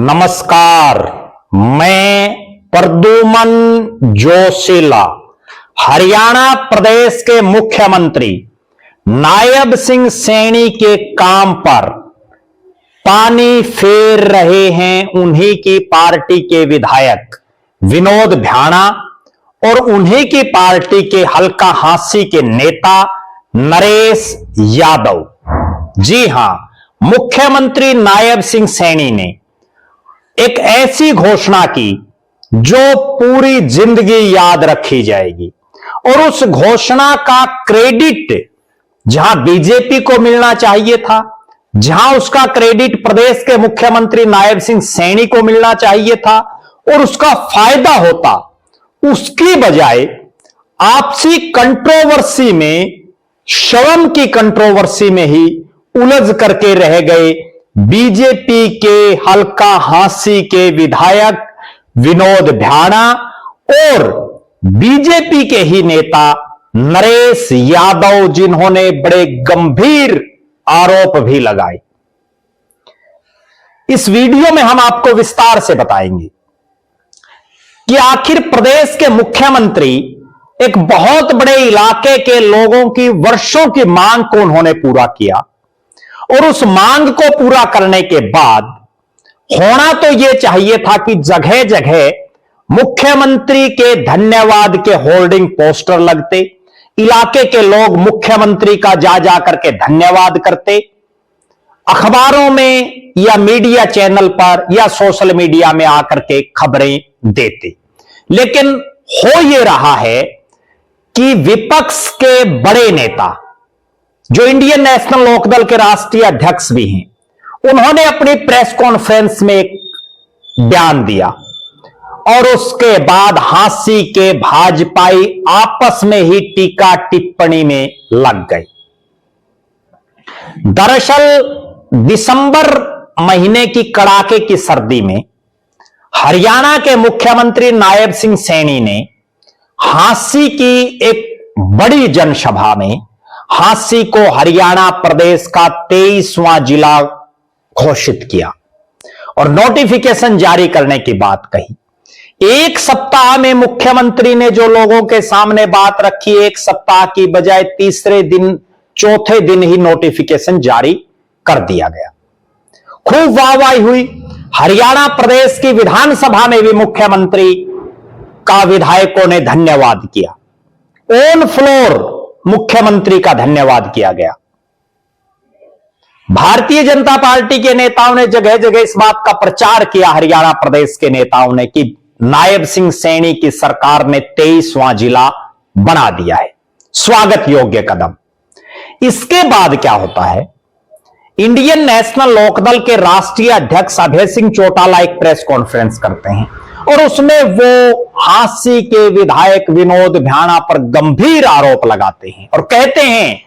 नमस्कार, मैं प्रद्युमन जोशीला हरियाणा प्रदेश के मुख्यमंत्री नायब सिंह सैनी के काम पर पानी फेर रहे हैं उन्हीं की पार्टी के विधायक विनोद भ्याणा और उन्हीं की पार्टी के हल्का हांसी के नेता नरेश यादव। जी हां, मुख्यमंत्री नायब सिंह सैनी ने एक ऐसी घोषणा की जो पूरी जिंदगी याद रखी जाएगी और उस घोषणा का क्रेडिट जहां बीजेपी को मिलना चाहिए था, जहां उसका क्रेडिट प्रदेश के मुख्यमंत्री नायब सिंह सैनी को मिलना चाहिए था और उसका फायदा होता, उसकी बजाय आपसी कंट्रोवर्सी में, शर्म की कंट्रोवर्सी में ही उलझ करके रह गए बीजेपी के हल्का हांसी के विधायक विनोद भ्याणा और बीजेपी के ही नेता नरेश यादव, जिन्होंने बड़े गंभीर आरोप भी लगाए। इस वीडियो में हम आपको विस्तार से बताएंगे कि आखिर प्रदेश के मुख्यमंत्री एक बहुत बड़े इलाके के लोगों की वर्षों की मांग को उन्होंने पूरा किया और उस मांग को पूरा करने के बाद होना तो यह चाहिए था कि जगह जगह मुख्यमंत्री के धन्यवाद के होर्डिंग पोस्टर लगते, इलाके के लोग मुख्यमंत्री का जा जा करके धन्यवाद करते, अखबारों में या मीडिया चैनल पर या सोशल मीडिया में आकर के खबरें देते। लेकिन हो यह रहा है कि विपक्ष के बड़े नेता जो इंडियन नेशनल लोकदल के राष्ट्रीय अध्यक्ष भी हैं, उन्होंने अपनी प्रेस कॉन्फ्रेंस में एक बयान दिया और उसके बाद हांसी के भाजपाई आपस में ही टीका टिप्पणी में लग गए। दरअसल दिसंबर महीने की कड़ाके की सर्दी में हरियाणा के मुख्यमंत्री नायब सिंह सैनी ने हांसी की एक बड़ी जनसभा में हांसी को हरियाणा प्रदेश का 23वां जिला घोषित किया और नोटिफिकेशन जारी करने की बात कही। एक सप्ताह में मुख्यमंत्री ने जो लोगों के सामने बात रखी, एक सप्ताह की बजाय तीसरे दिन, चौथे दिन ही नोटिफिकेशन जारी कर दिया गया। खूब वाहवाही हुई। हरियाणा प्रदेश की विधानसभा में भी मुख्यमंत्री का विधायकों ने धन्यवाद किया। ऑन फ्लोर मुख्यमंत्री का धन्यवाद किया गया। भारतीय जनता पार्टी के नेताओं ने जगह जगह इस बात का प्रचार किया, हरियाणा प्रदेश के नेताओं ने, कि नायब सिंह सैनी की सरकार ने 23वां जिला बना दिया है, स्वागत योग्य कदम। इसके बाद क्या होता है, इंडियन नेशनल लोकदल के राष्ट्रीय अध्यक्ष अभय सिंह चौटाला एक प्रेस कॉन्फ्रेंस करते हैं और उसमें वो हांसी के विधायक विनोद भ्याणा पर गंभीर आरोप लगाते हैं और कहते हैं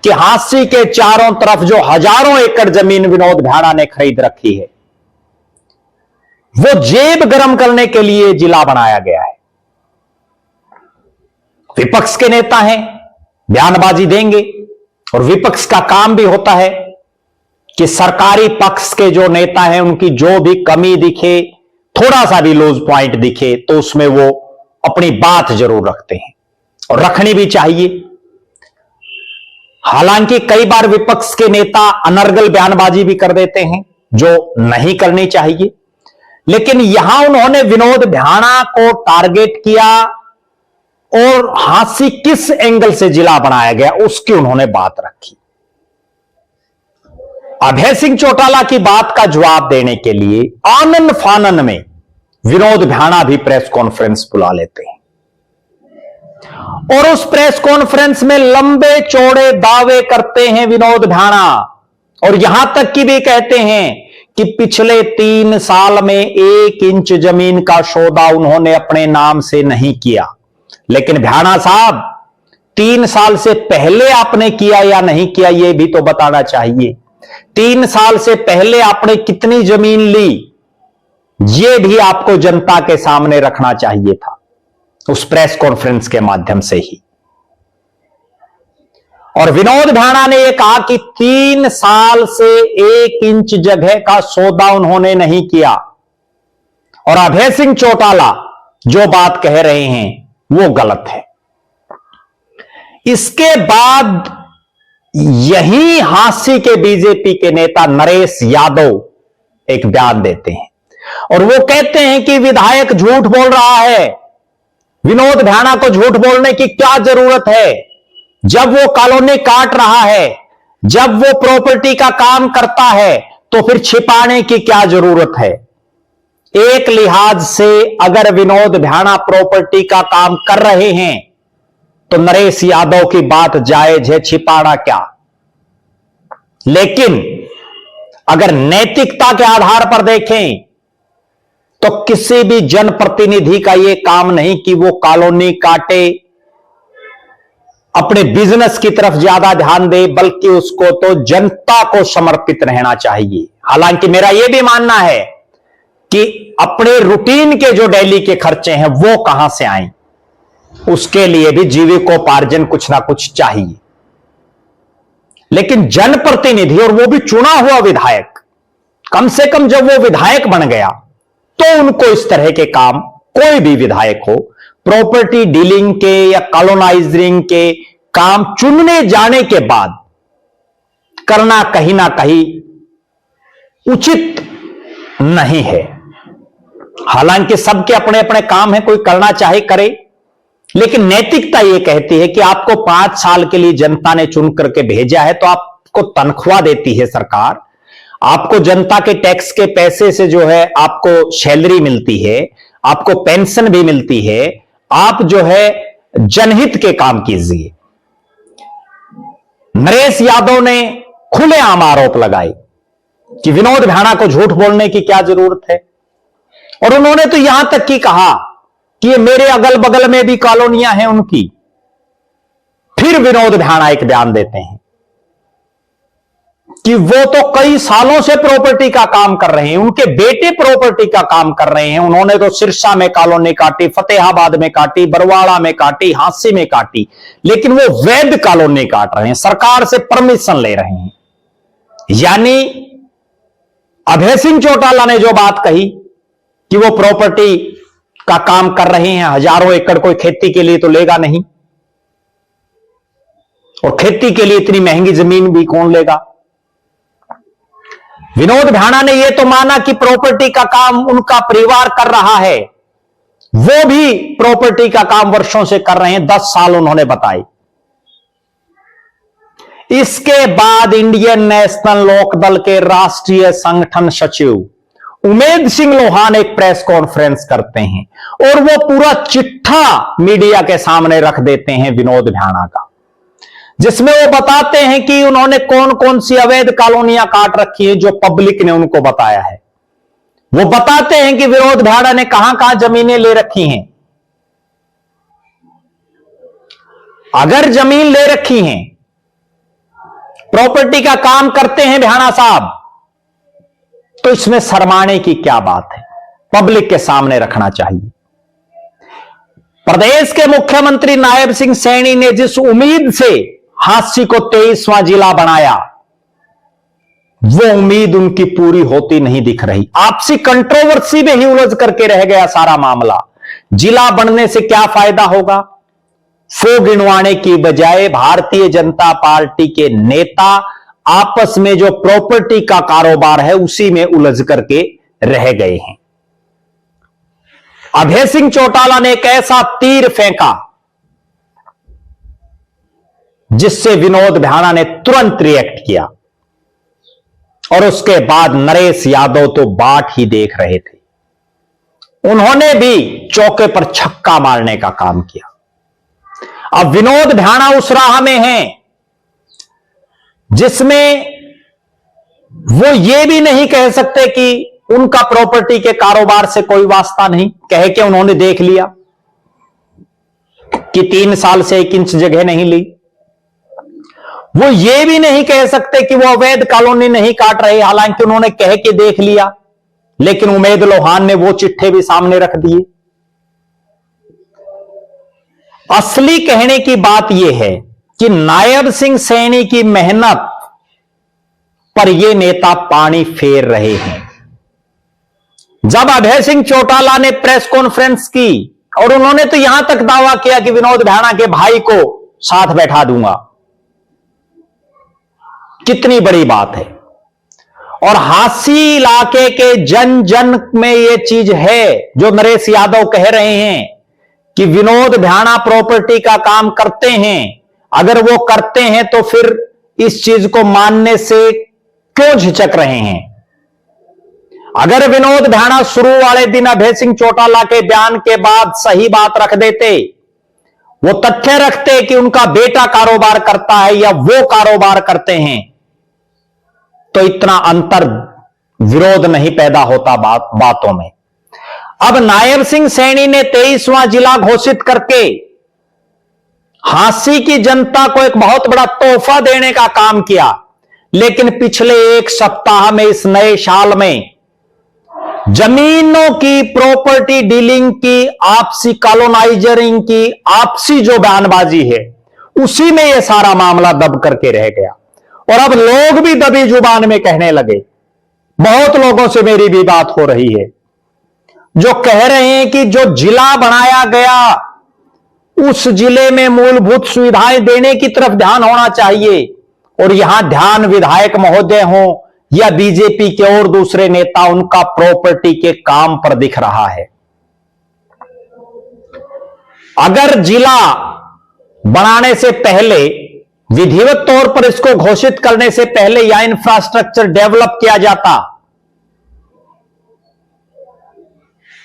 कि हांसी के चारों तरफ जो हजारों एकड़ जमीन विनोद भ्याणा ने खरीद रखी है, वो जेब गर्म करने के लिए जिला बनाया गया है। विपक्ष के नेता हैं, बयानबाजी देंगे और विपक्ष का काम भी होता है कि सरकारी पक्ष के जो नेता हैं उनकी जो भी कमी दिखे, थोड़ा सा भी लूज पॉइंट दिखे, तो उसमें वो अपनी बात जरूर रखते हैं और रखनी भी चाहिए। हालांकि कई बार विपक्ष के नेता अनर्गल बयानबाजी भी कर देते हैं जो नहीं करनी चाहिए, लेकिन यहां उन्होंने विनोद भ्याणा को टारगेट किया और हांसी किस एंगल से जिला बनाया गया उसकी उन्होंने बात रखी। अभय सिंह चौटाला की बात का जवाब देने के लिए आनन फानन में विनोद भ्याणा भी प्रेस कॉन्फ्रेंस बुला लेते हैं और उस प्रेस कॉन्फ्रेंस में लंबे चौड़े दावे करते हैं विनोद भ्याणा और यहां तक कि भी कहते हैं कि पिछले 3 साल में 1 इंच जमीन का सौदा उन्होंने अपने नाम से नहीं किया। लेकिन भ्याणा साहब, 3 साल से पहले आपने किया या नहीं किया यह भी तो बताना चाहिए। 3 साल से पहले आपने कितनी जमीन ली, यह भी आपको जनता के सामने रखना चाहिए था उस प्रेस कॉन्फ्रेंस के माध्यम से ही। और विनोद भ्याणा ने यह कहा कि 3 साल से 1 इंच जगह का सौदा उन्होंने नहीं किया। और अभय सिंह चौटाला जो बात कह रहे हैं वो गलत है। इसके बाद यही हांसी के बीजेपी के नेता नरेश यादव एक बयान देते हैं और वो कहते हैं कि विधायक झूठ बोल रहा है, विनोद भ्याणा को झूठ बोलने की क्या जरूरत है, जब वो कॉलोनी काट रहा है, जब वो प्रॉपर्टी का काम करता है तो फिर छिपाने की क्या जरूरत है। एक लिहाज से अगर विनोद भ्याणा प्रॉपर्टी का काम कर रहे हैं तो नरेश यादव की बात जायज है, छिपाना क्या। लेकिन अगर नैतिकता के आधार पर देखें तो किसी भी जनप्रतिनिधि का यह काम नहीं कि वो कॉलोनी काटे, अपने बिजनेस की तरफ ज्यादा ध्यान दे, बल्कि उसको तो जनता को समर्पित रहना चाहिए। हालांकि मेरा यह भी मानना है कि अपने रूटीन के जो डेली के खर्चे हैं वो कहां से आए, उसके लिए भी जीविकोपार्जन कुछ ना कुछ चाहिए। लेकिन जनप्रतिनिधि और वो भी चुना हुआ विधायक, कम से कम जब वो विधायक बन गया तो उनको इस तरह के काम, कोई भी विधायक हो, प्रॉपर्टी डीलिंग के या कॉलोनाइजिंग के काम चुनने जाने के बाद करना कहीं ना कहीं उचित नहीं है। हालांकि सबके अपने अपने काम है, कोई करना चाहे करे, लेकिन नैतिकता यह कहती है कि आपको 5 साल के लिए जनता ने चुन करके भेजा है तो आपको तनख्वाह देती है सरकार, आपको जनता के टैक्स के पैसे से जो है आपको सैलरी मिलती है, आपको पेंशन भी मिलती है, आप जो है जनहित के काम कीजिए। नरेश यादव ने खुलेआम आरोप लगाए कि विनोद भ्याणा को झूठ बोलने की क्या जरूरत है, और उन्होंने तो यहां तक की कहा कि ये मेरे अगल बगल में भी कॉलोनियां हैं उनकी। फिर विनोद भ्याणा एक बयान देते हैं कि वो तो कई सालों से प्रॉपर्टी का काम कर रहे हैं, उनके बेटे प्रॉपर्टी का काम कर रहे हैं, उन्होंने तो सिरसा में कॉलोनी काटी, फतेहाबाद में काटी, बरवाड़ा में काटी, हांसी में काटी, लेकिन वो वैध कॉलोनी काट रहे हैं, सरकार से परमिशन ले रहे हैं। यानी अभय सिंह चौटाला ने जो बात कही कि वो प्रॉपर्टी का काम कर रहे हैं, हजारों एकड़ कोई खेती के लिए तो लेगा नहीं, और खेती के लिए इतनी महंगी जमीन भी कौन लेगा। विनोद भ्याणा ने यह तो माना कि प्रॉपर्टी का काम उनका परिवार कर रहा है, वो भी प्रॉपर्टी का काम वर्षों से कर रहे हैं, 10 साल उन्होंने बताए। इसके बाद इंडियन नेशनल लोकदल के राष्ट्रीय संगठन सचिव उमेद सिंह लोहान एक प्रेस कॉन्फ्रेंस करते हैं और वो पूरा चिट्ठा मीडिया के सामने रख देते हैं विनोद भ्याणा का, जिसमें वो बताते हैं कि उन्होंने कौन कौन सी अवैध कॉलोनियां काट रखी हैं जो पब्लिक ने उनको बताया है। वो बताते हैं कि विनोद भ्याणा ने कहां कहां जमीनें ले रखी हैं। अगर जमीन ले रखी हैं, प्रॉपर्टी का काम करते हैं भ्याणा साहब, तो इसमें शर्माने की क्या बात है, पब्लिक के सामने रखना चाहिए। प्रदेश के मुख्यमंत्री नायब सिंह सैनी ने जिस उम्मीद से हांसी को 23वां जिला बनाया, वो उम्मीद उनकी पूरी होती नहीं दिख रही। आपसी कंट्रोवर्सी में ही उलझ करके रह गया सारा मामला। जिला बनने से क्या फायदा होगा, सो गिनवाने की बजाय भारतीय जनता पार्टी के नेता आपस में जो प्रॉपर्टी का कारोबार है उसी में उलझ करके रह गए हैं। अभय सिंह चौटाला ने एक ऐसा तीर फेंका जिससे विनोद भ्याणा ने तुरंत रिएक्ट किया, और उसके बाद नरेश यादव तो बाट ही देख रहे थे, उन्होंने भी चौके पर छक्का मारने का काम किया। अब विनोद भ्याणा उस राह में हैं जिसमें वो ये भी नहीं कह सकते कि उनका प्रॉपर्टी के कारोबार से कोई वास्ता नहीं, कह के उन्होंने देख लिया कि 3 साल से 1 इंच जगह नहीं ली। वो ये भी नहीं कह सकते कि वो अवैध कॉलोनी नहीं काट रहे, हालांकि उन्होंने कह के देख लिया, लेकिन उमेद लोहान ने वो चिट्ठे भी सामने रख दिए। असली कहने की बात यह है कि नायब सिंह सैनी की मेहनत पर ये नेता पानी फेर रहे हैं। जब अभय सिंह चौटाला ने प्रेस कॉन्फ्रेंस की और उन्होंने तो यहां तक दावा किया कि विनोद भैणा के भाई को साथ बैठा दूंगा, कितनी बड़ी बात है। और हांसी इलाके के जन जन में यह चीज है जो नरेश यादव कह रहे हैं कि विनोद भैणा प्रॉपर्टी का काम करते हैं। अगर वो करते हैं तो फिर इस चीज को मानने से क्यों झिझक रहे हैं? अगर विनोद भैणा शुरू वाले दिन अभय सिंह चौटाला के बयान के बाद सही बात रख देते, वो तथ्य रखते कि उनका बेटा कारोबार करता है या वो कारोबार करते हैं, तो इतना अंतर विरोध नहीं पैदा होता बातों में। अब नायब सिंह सैनी ने 23वां जिला घोषित करके हांसी की जनता को एक बहुत बड़ा तोहफा देने का काम किया, लेकिन पिछले एक सप्ताह में इस नए साल में जमीनों की प्रॉपर्टी डीलिंग की, आपसी कॉलोनाइजरिंग की, आपसी जो बयानबाजी है, उसी में यह सारा मामला दब करके रह गया। और अब लोग भी दबी जुबान में कहने लगे, बहुत लोगों से मेरी भी बात हो रही है जो कह रहे हैं कि जो जिला बनाया गया उस जिले में मूलभूत सुविधाएं देने की तरफ ध्यान होना चाहिए, और यहां ध्यान विधायक महोदय हों या बीजेपी के और दूसरे नेता, उनका प्रॉपर्टी के काम पर दिख रहा है। अगर जिला बनाने से पहले, विधिवत तौर पर इसको घोषित करने से पहले या इंफ्रास्ट्रक्चर डेवलप किया जाता,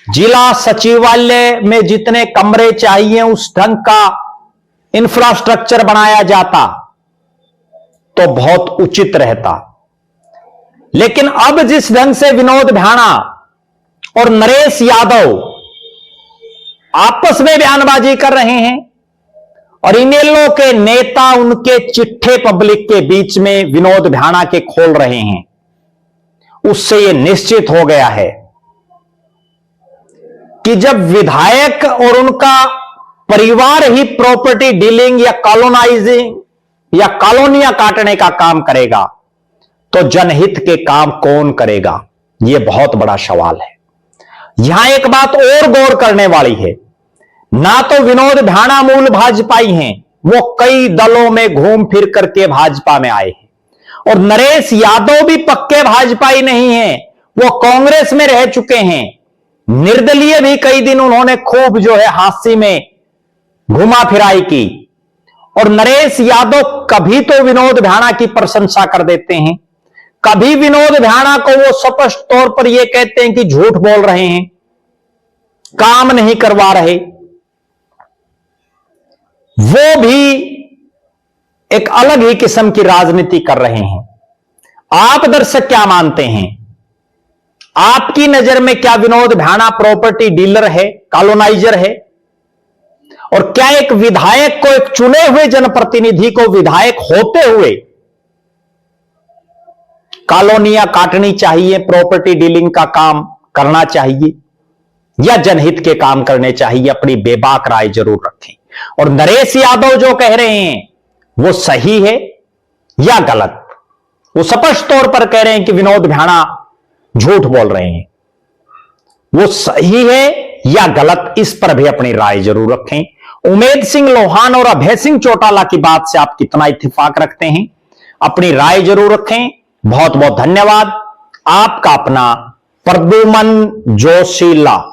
जिला सचिवालय में जितने कमरे चाहिए उस ढंग का इंफ्रास्ट्रक्चर बनाया जाता, तो बहुत उचित रहता। लेकिन अब जिस ढंग से विनोद भैणा और नरेश यादव आपस में बयानबाजी कर रहे हैं और इनेलो के नेता उनके चिट्ठे पब्लिक के बीच में विनोद भैणा के खोल रहे हैं, उससे यह निश्चित हो गया है कि जब विधायक और उनका परिवार ही प्रॉपर्टी डीलिंग या कॉलोनाइजिंग या कॉलोनियां काटने का काम करेगा, तो जनहित के काम कौन करेगा? यह बहुत बड़ा सवाल है। यहां एक बात और गौर करने वाली है, ना तो विनोद भैणा मूल भाजपाई हैं, वो कई दलों में घूम फिर करके भाजपा में आए हैं, और नरेश यादव भी पक्के भाजपाई नहीं हैं, वो कांग्रेस में रह चुके हैं। निर्दलीय भी कई दिन उन्होंने खूब जो है हांसी में घुमा फिराई की, और नरेश यादव कभी तो विनोद भैणा की प्रशंसा कर देते हैं, कभी विनोद भैणा को वो स्पष्ट तौर पर यह कहते हैं कि झूठ बोल रहे हैं, काम नहीं करवा रहे। वो भी एक अलग ही किस्म की राजनीति कर रहे हैं। आप दर्शक क्या मानते हैं? आपकी नजर में क्या विनोद भैणा प्रॉपर्टी डीलर है, कॉलोनाइजर है? और क्या एक विधायक को, एक चुने हुए जनप्रतिनिधि को विधायक होते हुए कॉलोनियां काटनी चाहिए, प्रॉपर्टी डीलिंग का काम करना चाहिए, या जनहित के काम करने चाहिए? अपनी बेबाक राय जरूर रखें। और नरेश यादव जो कह रहे हैं वो सही है या गलत? वो स्पष्ट तौर पर कह रहे हैं कि विनोद भैणा झूठ बोल रहे हैं, वो सही है या गलत? इस पर भी अपनी राय जरूर रखें। उमेद सिंह लोहान और अभय सिंह चौटाला की बात से आप कितना इत्तेफाक रखते हैं? अपनी राय जरूर रखें। बहुत बहुत धन्यवाद। आपका अपना प्रद्युमन जोशीला।